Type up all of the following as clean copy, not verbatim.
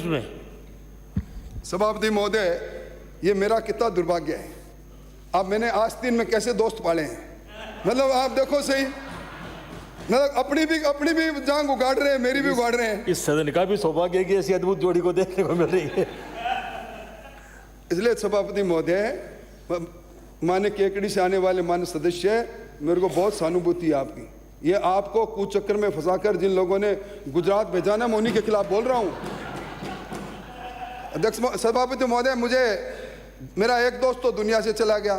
उसमें। सभापति महोदय, ये मेरा कितना दुर्भाग्य है। अब मैंने आज दिन में कैसे दोस्त पाले हैं, मतलब आप देखो सही, मतलब अपनी भी जान उगाड़ रहे हैं, मेरी भी उगाड़ रहे हैं। इस सदन का भी सौभाग्य है कि ऐसी अद्भुत जोड़ी को देखने को मिल रही है। इसलिए सभापति महोदय, मान्य केकड़ी से आने वाले मान्य सदस्य, मेरे को बहुत सहानुभूति है आपकी। ये आपको कुचक्कर में फंसाकर जिन लोगों ने गुजरात भेजा ना, मैं उन्हीं के खिलाफ बोल रहा हूं। अध्यक्ष सभापति महोदय, मेरा एक दोस्त तो दुनिया से चला गया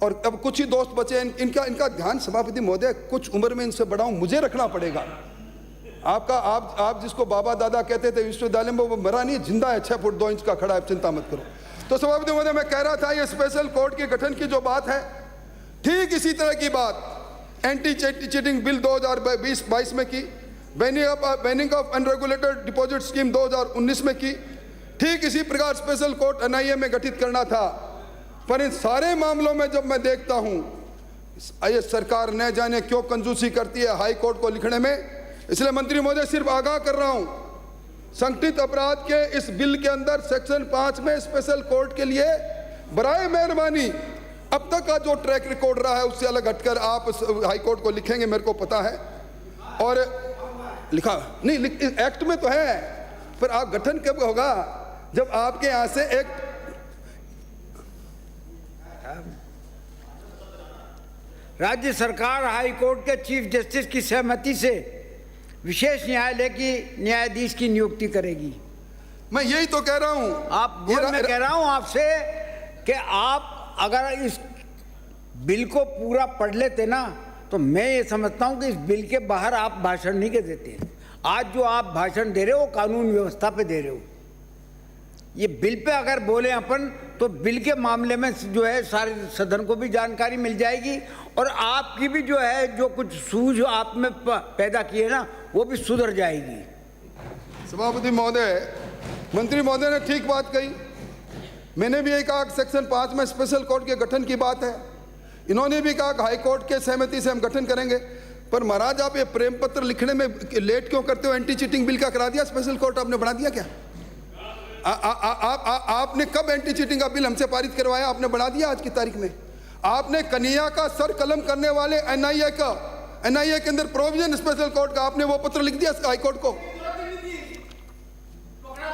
और अब कुछ ही दोस्त बचे। इनका ध्यान सभापति महोदय, कुछ उम्र में इनसे बड़ा हूं, मुझे रखना पड़ेगा। आप जिसको बाबा दादा कहते थे विश्वविद्यालय में, वो मरा नहीं, जिंदा है, 6 फुट 2 इंच का खड़ा है, चिंता मत करो। तो सभापति महोदय, मैं कह रहा था, ये स्पेशल कोर्ट के गठन की जो बात है, ठीक इसी तरह की बात एंटी चीटिंग बिल 2020-22 में की, banning of unregulated deposit scheme 2019 में की, ठीक इसी प्रकार स्पेशल कोर्ट एनआईए में गठित करना था। पर इन सारे मामलों में जब मैं देखता हूं, ये सरकार न जाने क्यों कंजूसी करती है हाई कोर्ट को लिखने में। इसलिए मंत्री महोदय, सिर्फ आगाह कर रहा हूं, संगठित अपराध के इस बिल के अंदर सेक्शन 5 में स्पेशल कोर्ट के लिए बराए मेहरबानी अब तक का जो ट्रैक रिकॉर्ड रहा है उससे अलग हटकर आप हाई कोर्ट को लिखेंगे, मेरे को पता है। और लिखा नहीं, एक्ट में तो है, पर आप गठन कब होगा जब आपके यहां से एक राज्य सरकार हाई कोर्ट के चीफ जस्टिस की सहमति से विशेष न्यायालय की न्यायाधीश की नियुक्ति करेगी। मैं यही तो कह रहा हूं। मैं कह रहा हूं आपसे कि आप अगर इस बिल को पूरा पढ़ लेते ना, तो मैं ये समझता हूं कि इस बिल के बाहर आप भाषण नहीं के देते। आज जो आप भाषण दे रहे हो, कानून व्यवस्था पे दे रहे हो। ये बिल पे अगर बोले अपन, तो बिल के मामले में जो है सारे सदन को भी जानकारी मिल जाएगी और आपकी भी जो है, जो कुछ सूझ आप में पैदा की है ना, वो भी सुधर जाएगी। सभापति महोदय, मंत्री महोदय ने ठीक बात कही। मैंने भी यही कहा कि सेक्शन 5 में स्पेशल कोर्ट के गठन की बात है। इन्होंने भी कहा कि हाई कोर्ट के सहमति से हम गठन करेंगे। पर महाराज, आप ये प्रेम पत्र लिखने में लेट क्यों करते हो? एंटी चीटिंग बिल का करा दिया स्पेशल कोर्ट, आपने बना दिया क्या? आपने कब एंटी चीटिंग का बिल हमसे पारित करवाया? आपने बना दिया आज की तारीख में। आपने कन्हैया का सर कलम करने वाले एनआईए के अंदर प्रोविजन स्पेशल कोर्ट का, आपने वो पत्र लिख दिया हाई कोर्ट को।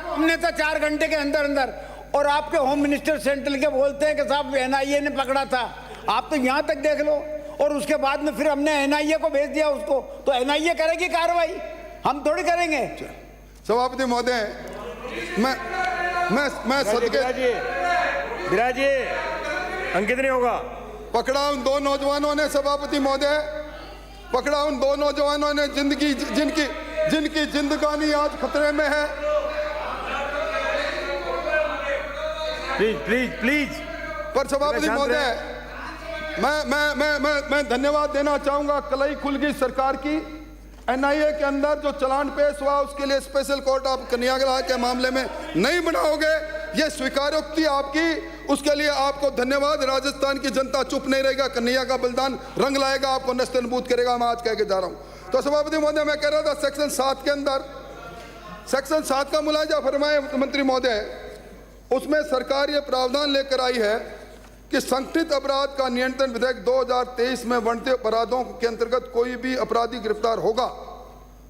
हमने तो 4 घंटे के अंदर और आपके होम मिनिस्टर सेंट्रल के बोलते हैं कि साहब एनआईए ने पकड़ा था। आप तो यहां तक देख लो, और उसके बाद में फिर हमने एनआईए को भेज दिया उसको, तो एनआईए करेगी कार्रवाई, हम थोड़ी करेंगे। सभापति महोदय, मैं सदके विराजी अंकित नहीं होगा। पकड़ा उन 2 नौजवानों ने, सभापति महोदय, पकड़ा उन 2 नौजवानों ने जिनकी जिंदगानी आज खतरे में है। प्लीज। पर सभापति महोदय, मैं धन्यवाद देना चाहूंगा कलई खुल गई सरकार की। एनआईए के अंदर जो चलान पेश हुआ, उसके लिए स्पेशल कोर्ट आप कन्हैया के मामले में नहीं बनाओगे, ये स्वीकारोक्ति आपकी, उसके लिए आपको धन्यवाद। राजस्थान की जनता चुप नहीं रहेगा, कन्हैया का बलिदान रंग लाएगा, आपको नस्तनबूत करेगा। मैं आज कह के जा रहा हूं। तो सभापति महोदय, मैं कह रहा था सेक्शन 7 के अंदर, सेक्शन 7 का मुलाजा फरमाए मंत्री महोदय, उसमें सरकार ये प्रावधान लेकर आई है कि संगठित अपराध का नियंत्रण विधेयक 2023 में बढ़ते अपराधों के अंतर्गत कोई भी अपराधी गिरफ्तार होगा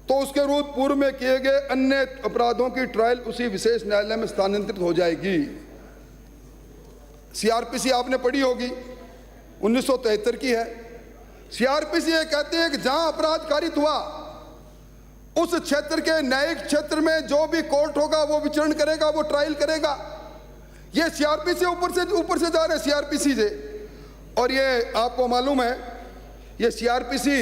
तो उसके विरुद्ध पूर्व में किए गए अन्य अपराधों की ट्रायल उसी विशेष न्यायालय में स्थानांतरित हो जाएगी। सीआरपीसी आपने पढ़ी होगी, 1973 की है। सीआरपीसी ये कहते हैं कि जहां अपराध कारित हुआ उस क्षेत्र के न्यायिक क्षेत्र में जो भी कोर्ट होगा वो विचरण करेगा, वो ट्रायल करेगा। ये सीआरपीसी ऊपर से जा रहे हैं, सीआरपीसी से। और ये आपको मालूम है, ये सीआरपीसी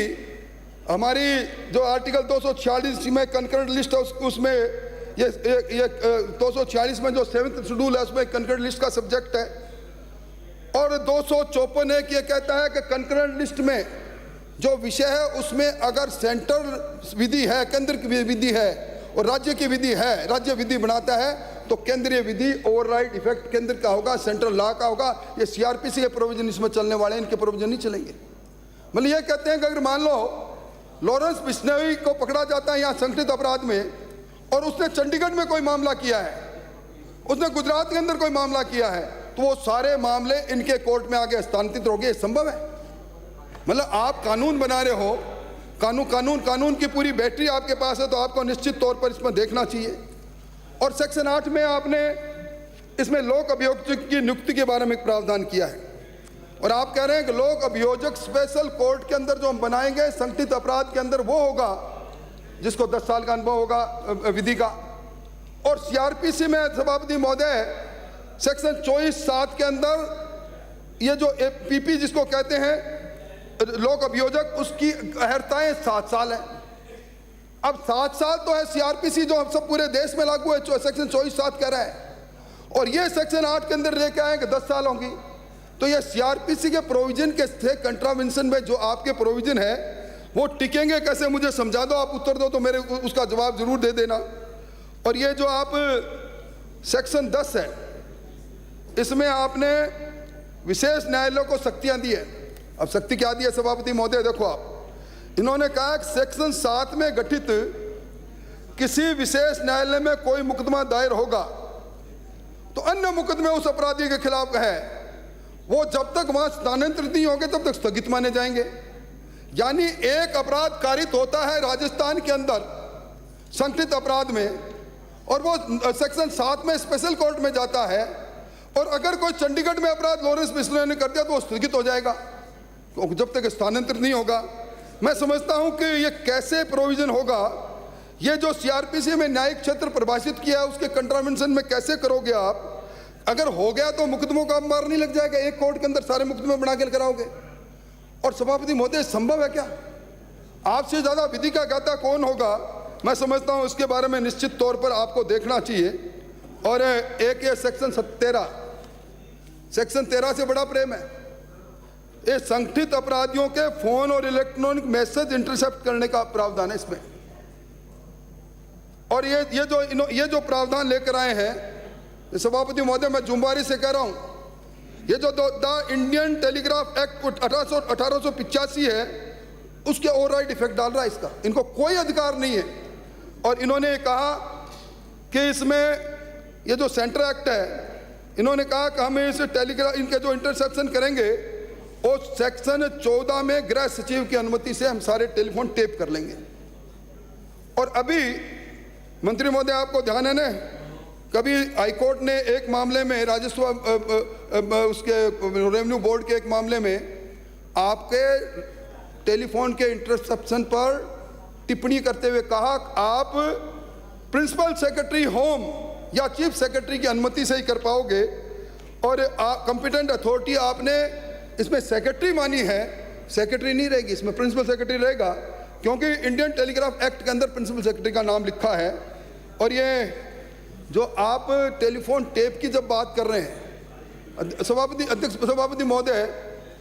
हमारी जो आर्टिकल 246 में कंकरेंट लिस्ट है, उसमें ये 246 में जो 7th शेड्यूल है, उसमें कंकरेंट लिस्ट का सब्जेक्ट है। और 254 एक ये कहता है कि कंकरेंट लिस्ट में जो विषय है उसमें अगर सेंट्रल विधि है, केंद्र की विधि है और राज्य की विधि है, राज्य विधि बनाता है, तो केंद्रीय विधि ओवरराइड इफेक्ट केंद्र का होगा, सेंट्रल लॉ का होगा। ये सीआरपीसी के प्रोविजन इसमें चलने वाले हैं, इनके प्रोविजन नहीं चलेंगे। मतलब ये कहते हैं कि अगर मान लो लॉरेंस बिश्नोई को पकड़ा जाता है यहाँ संगठित अपराध में और उसने चंडीगढ़ में कोई मामला किया है, उसने गुजरात के अंदर कोई मामला किया है, तो वो सारे मामले इनके कोर्ट में आगे हस्तांतरित हो गए। संभव है? मतलब आप कानून बना रहे हो, कानून की पूरी बैटरी आपके पास है, तो आपको निश्चित तौर पर इसमें देखना चाहिए। और सेक्शन 8 में आपने इसमें लोक अभियोजक की नियुक्ति के बारे में एक प्रावधान किया है, और आप कह रहे हैं कि लोक अभियोजक स्पेशल कोर्ट के अंदर जो हम बनाएंगे संगठित अपराध के अंदर वो होगा जिसको 10 साल का अनुभव होगा विधि का। और सीआरपीसी में सभापति महोदय सेक्शन 24(7) के अंदर ये जो पीपी जिसको कहते हैं लोक अभियोजक, उसकी अहर्ताएं 7 साल है। अब 7 साल तो है सीआरपीसी जो हम सब पूरे देश में लागू है, सेक्शन 24(7) कह रहा है, और ये सेक्शन 8 के अंदर लेके आए कि 10 साल होंगी। तो ये सीआरपीसी के प्रोविजन के थे कंट्रावेंशन में जो आपके प्रोविजन है वो टिकेंगे कैसे, मुझे समझा दो, आप उत्तर दो तो मेरे उसका जवाब जरूर दे देना। और ये जो आप सेक्शन 10 है, इसमें आपने विशेष न्यायालयों को शक्तियां दी है। अब शक्ति क्या दी है सभापति महोदय? देखो आप, इन्होंने कहा कि सेक्शन 7 में गठित किसी विशेष न्यायालय में कोई मुकदमा दायर होगा तो अन्य मुकदमे उस अपराधी के खिलाफ है, वो जब तक वहां स्थानांतरित नहीं होंगे तब तक स्थगित माने जाएंगे। यानी एक अपराध कारित होता है राजस्थान के अंदर संगठित अपराध में, और वो सेक्शन 7 में स्पेशल कोर्ट में जाता है, और अगर कोई चंडीगढ़ में अपराध लॉरेंस बिश्नोई ने कर दिया तो वो स्थगित हो जाएगा, तो जब तक स्थानांतरित नहीं होगा। मैं समझता हूं कि ये कैसे प्रोविजन होगा, ये जो सीआरपीसी में न्यायिक क्षेत्र परिभाषित किया है उसके कंट्रावेंशन में कैसे करोगे आप? अगर हो गया तो मुकदमों का अंबार नहीं लग जाएगा, एक कोर्ट के अंदर सारे मुकदमे बना के कराओगे। और सभापति महोदय संभव है क्या? आपसे ज्यादा विधि का ज्ञाता कौन होगा? मैं समझता हूं इसके बारे में निश्चित तौर पर आपको देखना चाहिए। और एक ये सेक्शन 13 से बड़ा प्रेम है, ये संगठित अपराधियों के फोन और इलेक्ट्रॉनिक मैसेज इंटरसेप्ट करने का प्रावधान है इसमें। और ये जो प्रावधान लेकर आए हैं सभापति महोदय, मैं जुम्बारी से कह रहा हूं, ये जो द इंडियन टेलीग्राफ एक्ट 1885 है उसके ओवरराइड इफेक्ट डाल रहा है इसका। इनको कोई अधिकार नहीं है। और इन्होंने कहा कि इसमें ये जो सेंटर एक्ट है, इन्होंने कहा कि हम इस टेलीग्राफ इनके जो इंटरसेप्शन करेंगे वो सेक्शन 14 में गृह सचिव की अनुमति से हम सारे टेलीफोन टेप कर लेंगे। और अभी मंत्री महोदय आपको ध्यान है ना, कभी हाईकोर्ट ने एक मामले में राजस्व उसके रेवेन्यू बोर्ड के एक मामले में आपके टेलीफोन के इंटरसेप्शन पर टिप्पणी करते हुए कहा आप प्रिंसिपल सेक्रेटरी होम या चीफ सेक्रेटरी की अनुमति से ही कर पाओगे, और कंपिटेंट अथॉरिटी आपने इसमें सेक्रेटरी मानी है, सेक्रेटरी नहीं रहेगी, इसमें प्रिंसिपल सेक्रेटरी रहेगा, क्योंकि इंडियन टेलीग्राफ एक्ट के अंदर प्रिंसिपल सेक्रेटरी का नाम लिखा है। और ये जो आप टेलीफोन टेप की जब बात कर रहे हैं सभापति महोदय,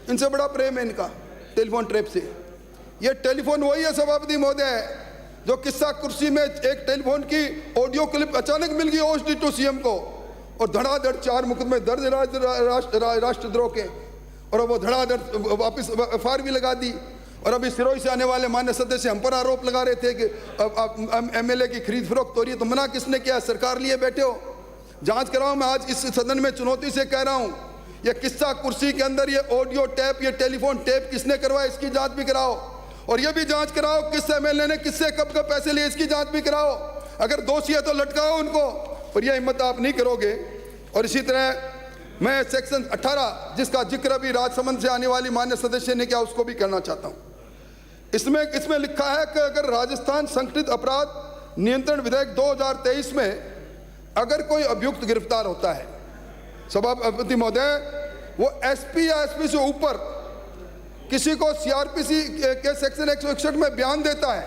इनसे बड़ा प्रेम है इनका टेलीफोन टेप से। ये टेलीफोन वही है सभापति महोदय जो किस्सा कुर्सी में एक टेलीफोन की ऑडियो क्लिप अचानक मिल गई OSD2 CM को, और धड़ाधड़ 4 मुकदमे दर्ज राष्ट्रद्रोह के, और वो धड़ाधड़ वापस FIR भी लगा दी। और अभी सिरोही से आने वाले मान्य सदस्य हम पर आरोप लगा रहे थे कि MLA की खरीद फरोख्त हो रही है, तो मना किसने किया? सरकार लिए बैठे हो, जांच कराओ। मैं आज इस सदन में चुनौती से कह रहा हूं, ये किस्सा कुर्सी के अंदर ये ऑडियो टेप, ये टेलीफोन टेप किसने करवाया, इसकी जांच भी कराओ। और ये भी जांच कराओ किस MLA ने किससे कब पैसे लिए, इसकी जांच भी कराओ। अगर दोषी है तो लटकाओ उनको, पर यह हिम्मत आप नहीं करोगे। और इसी तरह मैं सेक्शन 18 जिसका जिक्र अभी राजसमंद से आने वाली मान्य सदस्य ने किया उसको भी करना चाहता हूं। इसमें लिखा है कि अगर राजस्थान संगठित अपराध नियंत्रण विधेयक 2023 में अगर कोई अभियुक्त गिरफ्तार होता है सभापति महोदय, वो SP या SP से ऊपर किसी को CRPC के सेक्शन 161 में बयान देता है,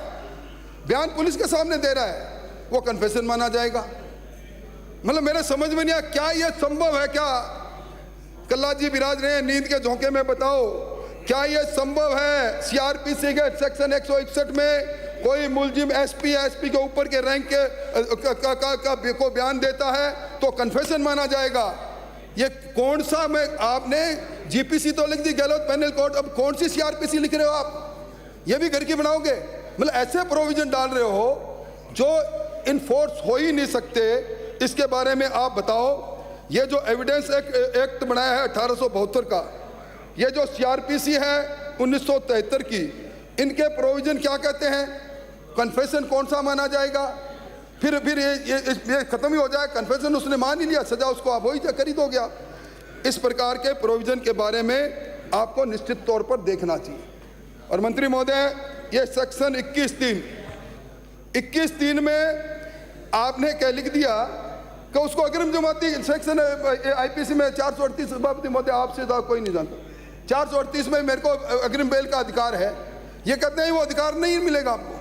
बयान पुलिस के सामने दे रहा है, वो कन्फेशन माना जाएगा। मतलब मेरे समझ में नहीं आया क्या ये संभव है? क्या कल्ला जी विराज रहे हैं नींद के झोंके में, बताओ क्या ये संभव है? CRPC के सेक्शन 161 में कोई मुलजिम SP या SP के ऊपर के रैंक के को बयान देता है तो कन्फेशन माना जाएगा। ये कौन सा, में आपने GPC तो लिख दी, गहलोत पैनल कोर्ट, अब कौन सी CRPC लिख रहे हो आप? ये भी घर की बनाओगे? मतलब ऐसे प्रोविजन डाल रहे हो जो इन्फोर्स हो ही नहीं सकते, इसके बारे में आप बताओ। ये जो एविडेंस एक्ट बनाया है 1872 का, ये जो सीआरपीसी है 1973 की, इनके प्रोविजन क्या कहते हैं? कन्फेशन कौन सा माना जाएगा? फिर ये खत्म ही हो जाए, कन्फेशन उसने मान ही लिया, सजा उसको आप वही कर ही दो गया। इस प्रकार के प्रोविजन के बारे में आपको निश्चित तौर पर देखना चाहिए। और मंत्री महोदय, ये सेक्शन 21(3) में आपने क्या लिख दिया कि उसको अग्रिम जमाती सेक्शन आईपीसी में 438 सभापति महोदय आपसे कोई नहीं जानता, 438 में मेरे को अग्रिम बेल का अधिकार है, ये कहते हैं वो अधिकार नहीं मिलेगा आपको।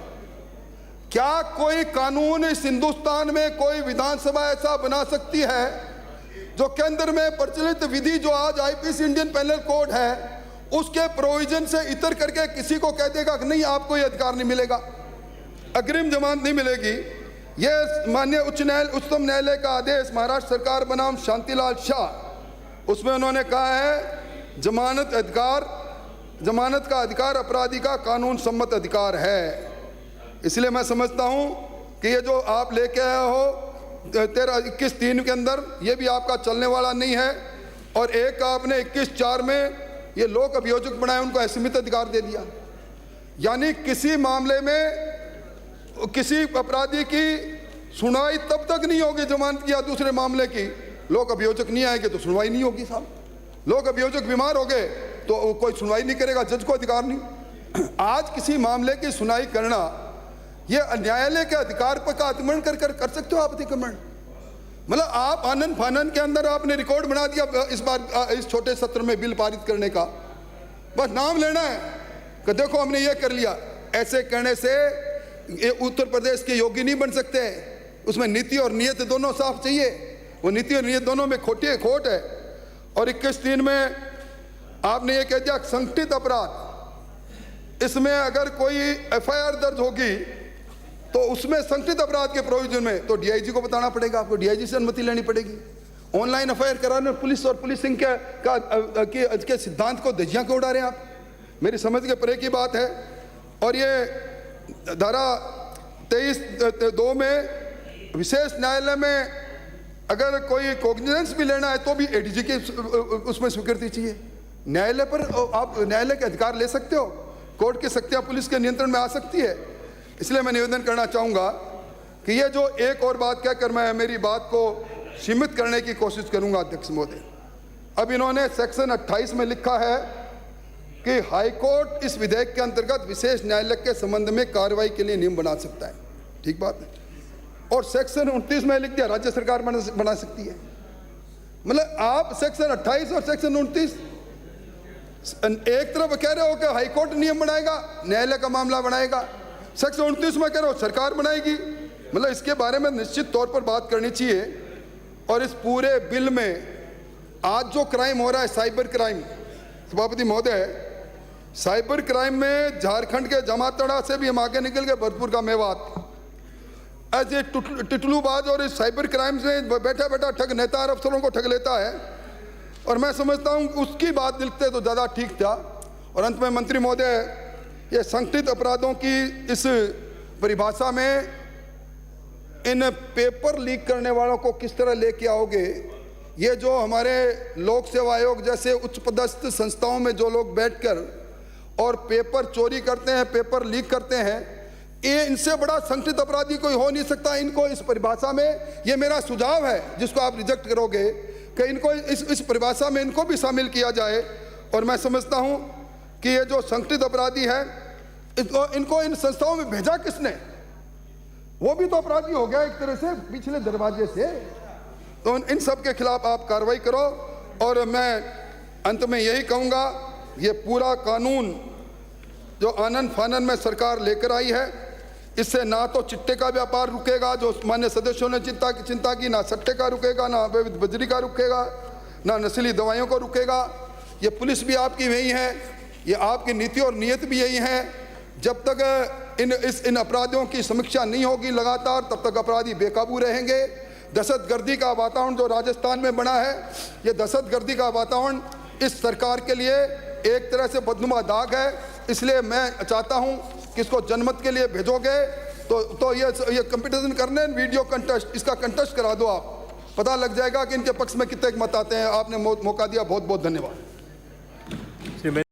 क्या कोई कानून इस हिंदुस्तान में कोई विधानसभा ऐसा बना सकती है जो केंद्र में प्रचलित विधि जो आज आईपीसी इंडियन पेनल कोड है उसके प्रोविजन से इतर करके किसी को कह देगा कि नहीं आपको ये अधिकार नहीं मिलेगा, अग्रिम जमानत नहीं मिलेगी? ये माननीय उच्चतम न्यायालय का आदेश महाराष्ट्र सरकार बनाम शांतिलाल शाह, उसमें उन्होंने कहा है जमानत का अधिकार अपराधी का कानून सम्मत अधिकार है। इसलिए मैं समझता हूं कि ये जो आप लेके आए हो 21(3) के अंदर, ये भी आपका चलने वाला नहीं है। और एक आपने 21(4) में ये लोक अभियोजक बनाए, उनको असीमित अधिकार दे दिया, यानी किसी मामले में किसी अपराधी की सुनवाई तब तक नहीं होगी जमानत की या दूसरे मामले की, लोक अभियोजक नहीं आएंगे तो सुनवाई नहीं होगी साहब। लोक अभियोजक बीमार हो गए तो कोई सुनवाई नहीं करेगा, जज को अधिकार नहीं। आज किसी मामले की सुनवाई करना ये न्यायालय के अधिकार पर का अतिक्रमण कर सकते हो आप अतिक्रमण? मतलब आप आनंद फानन के अंदर आपने रिकॉर्ड बना दिया इस बार इस छोटे सत्र में बिल पारित करने का, बस नाम लेना है कि देखो हमने ये कर लिया। ऐसे करने से ये उत्तर प्रदेश के योगी नहीं बन सकते, उसमें नीति और नियत दोनों साफ चाहिए, वो नीति और नियत दोनों में खोट है। और 21(3) में आपने ये कह दिया संगठित अपराध, इसमें अगर कोई एफआईआर दर्ज होगी तो उसमें संगठित अपराध के प्रोविजन में तो डीआईजी को बताना पड़ेगा, आपको डीआईजी से अनुमति लेनी पड़ेगी। ऑनलाइन एफआईआर कराने पुलिस और पुलिसिंग के सिद्धांत को धज्जियां क्यों उड़ा रहे हैं आप? मेरी समझ के परे की बात है। और ये धारा 23(2) में विशेष न्यायालय में अगर कोई कॉग्निजेंस भी लेना है तो भी एडीजी की उसमें स्वीकृति चाहिए। न्यायालय पर आप न्यायालय के अधिकार ले सकते हो, कोर्ट की शक्तियां पुलिस के नियंत्रण में आ सकती है। इसलिए मैं निवेदन करना चाहूँगा कि ये जो एक और बात कहकर मैं मेरी बात को सीमित करने की कोशिश करूँगा अध्यक्ष महोदय। अब इन्होंने सेक्शन 28 में लिखा है कि हाईकोर्ट इस विधेयक के अंतर्गत विशेष न्यायालय के संबंध में कार्रवाई के लिए नियम बना सकता है, ठीक बात है। और सेक्शन 29 में लिख दिया राज्य सरकार बना सकती है। मतलब आप सेक्शन 28 और सेक्शन 29 एक तरफ कह रहे हो कि हाईकोर्ट नियम बनाएगा, न्यायालय का मामला बनाएगा, सेक्शन 29 में कह रहे हो सरकार बनाएगी। मतलब इसके बारे में निश्चित तौर पर बात करनी चाहिए। और इस पूरे बिल में आज जो क्राइम हो रहा है साइबर क्राइम, सभापति महोदय, साइबर क्राइम में झारखंड के जामताड़ा से भी हम आगे निकल गए, भरतपुर का मेवात, ऐसे टिटलूबाज और इस साइबर क्राइम से बैठा बैठा ठग नेता और अफसरों को ठग लेता है। और मैं समझता हूँ उसकी बात लिखते तो ज़्यादा ठीक था। और अंत में मंत्री महोदय, ये संगठित अपराधों की इस परिभाषा में इन पेपर लीक करने वालों को किस तरह लेके आओगे? ये जो हमारे लोक सेवा आयोग जैसे उच्च पदस्थ संस्थाओं में जो लोग बैठकर और पेपर चोरी करते हैं, पेपर लीक करते हैं, ये इनसे बड़ा संगठित अपराधी कोई हो नहीं सकता। इनको इस परिभाषा में, ये मेरा सुझाव है जिसको आप रिजेक्ट करोगे, कि इनको इस परिभाषा में इनको भी शामिल किया जाए। और मैं समझता हूँ कि ये जो संगठित अपराधी है इनको इन संस्थाओं में भेजा किसने? वो भी तो अपराधी हो गया एक तरह से पिछले दरवाजे से। तो इन सब के खिलाफ आप कार्रवाई करो। और मैं अंत में यही कहूँगा, ये पूरा कानून जो आनंद फानन में सरकार लेकर आई है, इससे ना तो चिट्टे का व्यापार रुकेगा जो मान्य सदस्यों ने चिंता की, ना सट्टे का रुकेगा, ना अवैध बजरी का रुकेगा, ना नस्ली दवाइयों को रुकेगा। ये पुलिस भी आपकी वही है, ये आपकी नीति और नीयत भी यही है। जब तक इन अपराधियों की समीक्षा नहीं होगी लगातार, तब तक अपराधी बेकाबू रहेंगे। दहशतगर्दी का वातावरण जो राजस्थान में बना है, ये दहशतगर्दी का वातावरण इस सरकार के लिए एक तरह से बदनुमा दाग है। इसलिए मैं चाहता हूं कि इसको जनमत के लिए भेजोगे तो ये कंपटीशन करने वीडियो कंटेस्ट, इसका कंटेस्ट करा दो आप, पता लग जाएगा कि इनके पक्ष में कितने मत आते हैं। आपने मौका दिया, बहुत बहुत धन्यवाद।